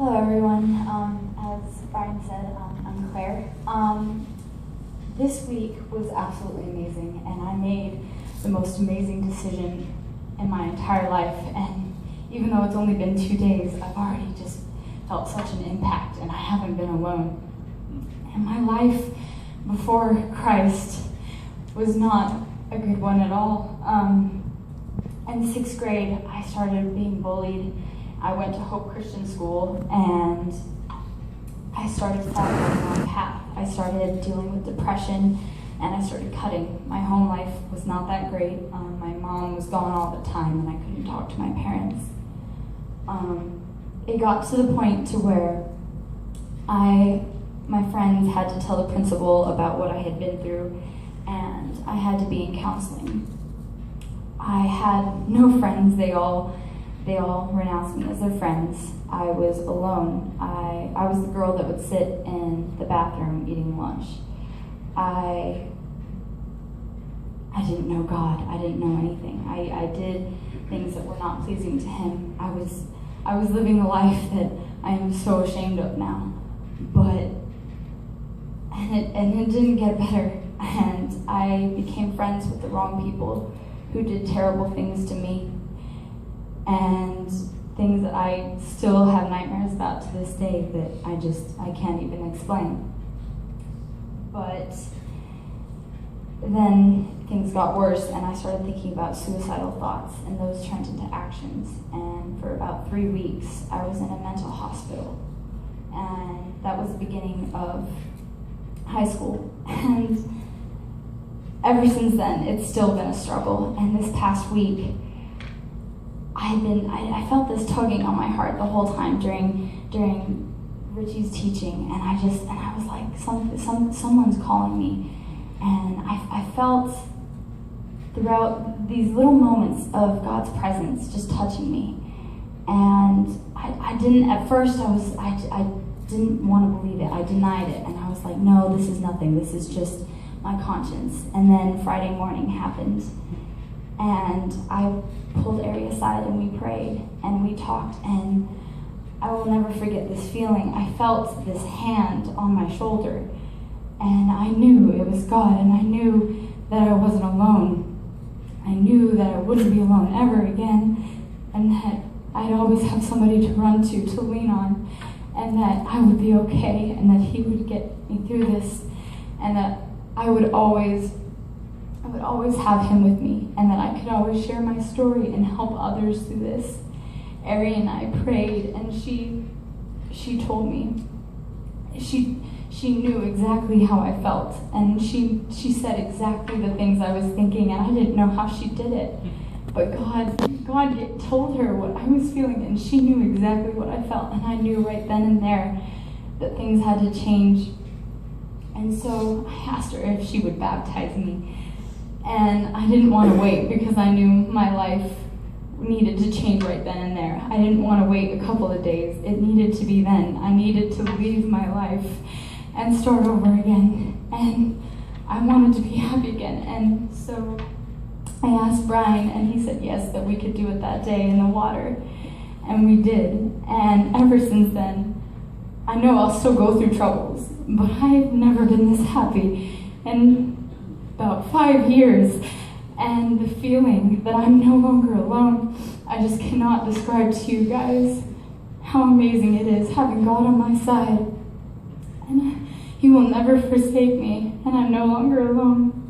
Hello everyone. As Brian said, I'm Claire. This week was absolutely amazing, and I made the most amazing decision in my entire life. And even though it's only been 2 days, I've already just felt such an impact, and I haven't been alone. And my life before Christ was not a good one at all. In 6th grade, I started being bullied. I went to Hope Christian School, and I started following the wrong path. I started dealing with depression, and I started cutting. My home life was not that great. My mom was gone all the time, and I couldn't talk to my parents. It got to the point to where my friends had to tell the principal about what I had been through, and I had to be in counseling. I had no friends. They all renounced me as their friends. I was alone. I was the girl that would sit in the bathroom eating lunch. I didn't know God. I didn't know anything. I did things that were not pleasing to Him. I was living a life that I am so ashamed of now. And it didn't get better. And I became friends with the wrong people who did terrible things to me, and things that I still have nightmares about to this day that I can't even explain. But then things got worse, and I started thinking about suicidal thoughts, and those turned into actions. And for about 3 weeks, I was in a mental hospital, and that was the beginning of high school. And ever since then, it's still been a struggle. And this past week, I felt this tugging on my heart the whole time during Richie's teaching, and I was like, someone's calling me. And I felt throughout these little moments of God's presence just touching me. And I didn't, at first I didn't want to believe it. I denied it, and I was like, no, this is nothing. This is just my conscience. And then Friday morning happened, and I pulled Ari aside, and we prayed, and we talked, and I will never forget this feeling. I felt this hand on my shoulder, and I knew it was God, and I knew that I wasn't alone. I knew that I wouldn't be alone ever again, and that I'd always have somebody to run to lean on, and that I would be okay, and that He would get me through this, and that I would always have Him with me, and that I could always share my story and help others through this. Ari and I prayed, and she told me, she knew exactly how I felt, and she said exactly the things I was thinking, and I didn't know how she did it. But God told her what I was feeling, and she knew exactly what I felt, and I knew right then and there that things had to change. And so I asked her if she would baptize me. And I didn't want to wait, because I knew my life needed to change right then and there. I didn't want to wait a couple of days. It needed to be then. I needed to leave my life and start over again. And I wanted to be happy again. And so I asked Brian, and he said yes, that we could do it that day in the water. And we did. And ever since then, I know I'll still go through troubles, but I've never been this happy in about 5 years. And the feeling that I'm no longer alone, I just cannot describe to you guys how amazing it is having God on my side. And He will never forsake me, and I'm no longer alone.